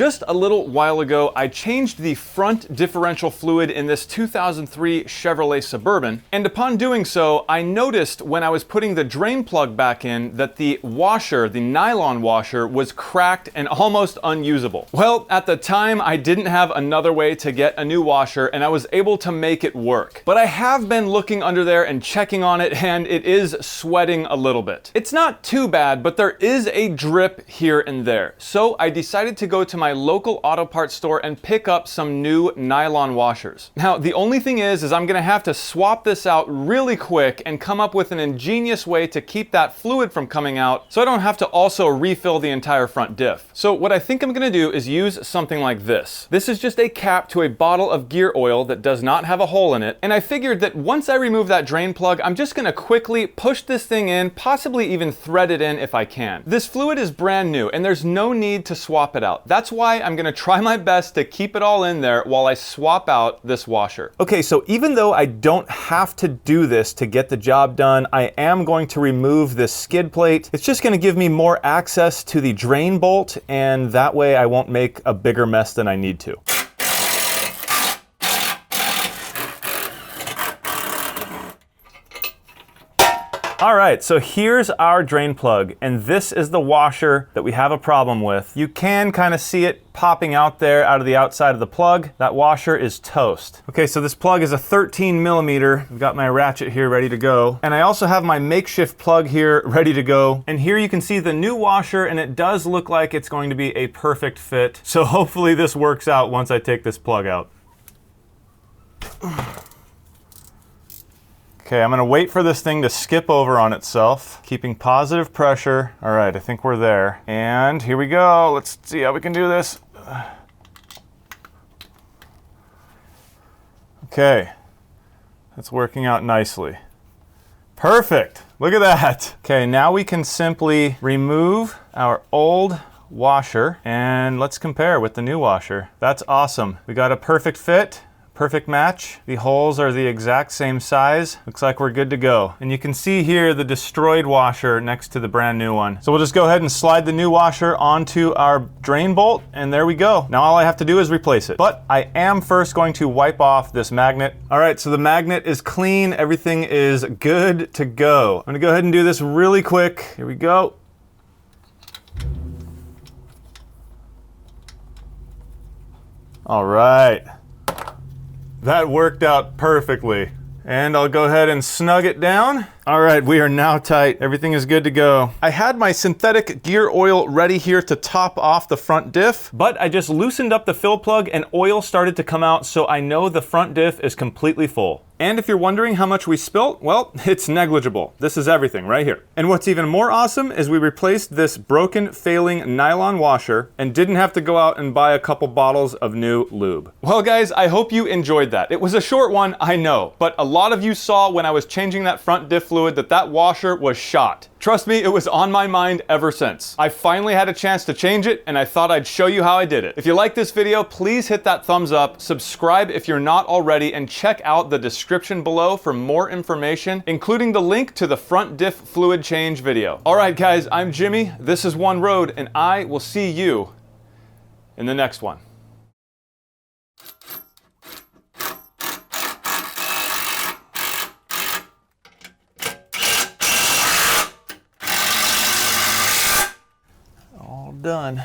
Just a little while ago, I changed the front differential fluid in this 2003 Chevrolet Suburban, and upon doing so, I noticed when I was putting the drain plug back in that the washer, the nylon washer, was cracked and almost unusable. Well, at the time, I didn't have another way to get a new washer, and I was able to make it work. But I have been looking under there and checking on it, and it is sweating a little bit. It's not too bad, but there is a drip here and there. So I decided to go to my local auto parts store and pick up some new nylon washers. Now, the only thing is I'm gonna have to swap this out really quick and come up with an ingenious way to keep that fluid from coming out so I don't have to also refill the entire front diff. So what I think I'm gonna do is use something like this. This is just a cap to a bottle of gear oil that does not have a hole in it, and I figured that once I remove that drain plug, I'm just gonna quickly push this thing in, possibly even thread it in if I can. This fluid is brand new and there's no need to swap it out. That's why I'm gonna try my best to keep it all in there while I swap out this washer. Okay, so even though I don't have to do this to get the job done, I am going to remove this skid plate. It's just gonna give me more access to the drain bolt, and that way I won't make a bigger mess than I need to. All right, so here's our drain plug, and this is the washer that we have a problem with. You can kind of see it popping out there out of the outside of the plug. That washer is toast. Okay, so this plug is a 13 millimeter. I've got my ratchet here ready to go. And I also have my makeshift plug here ready to go. And here you can see the new washer, and it does look like it's going to be a perfect fit. So hopefully this works out once I take this plug out. Okay, I'm gonna wait for this thing to skip over on itself, keeping positive pressure. All right, I think we're there. And here we go. Let's see how we can do this. Okay, that's working out nicely. Perfect, look at that. Okay, now we can simply remove our old washer and let's compare with the new washer. That's awesome. We got a perfect fit. Perfect match. The holes are the exact same size. Looks like we're good to go. And you can see here the destroyed washer next to the brand new one. So we'll just go ahead and slide the new washer onto our drain bolt, and there we go. Now all I have to do is replace it. But I am first going to wipe off this magnet. All right, so the magnet is clean. Everything is good to go. I'm gonna go ahead and do this really quick. Here we go. All right. That worked out perfectly. And I'll go ahead and snug it down. All right, we are now tight. Everything is good to go. I had my synthetic gear oil ready here to top off the front diff, but I just loosened up the fill plug and oil started to come out, so I know the front diff is completely full. And if you're wondering how much we spilt, well, it's negligible. This is everything right here. And what's even more awesome is we replaced this broken, failing nylon washer and didn't have to go out and buy a couple bottles of new lube. Well, guys, I hope you enjoyed that. It was a short one, I know, but a lot of you saw when I was changing that front diff fluid that washer was shot. Trust me, it was on my mind ever since. I finally had a chance to change it, and I thought I'd show you how I did it. If you like this video, please hit that thumbs up, subscribe if you're not already, and check out the description below for more information, including the link to the front diff fluid change video. All right, guys, I'm Jimmy. This is One Road, and I will see you in the next one. Done.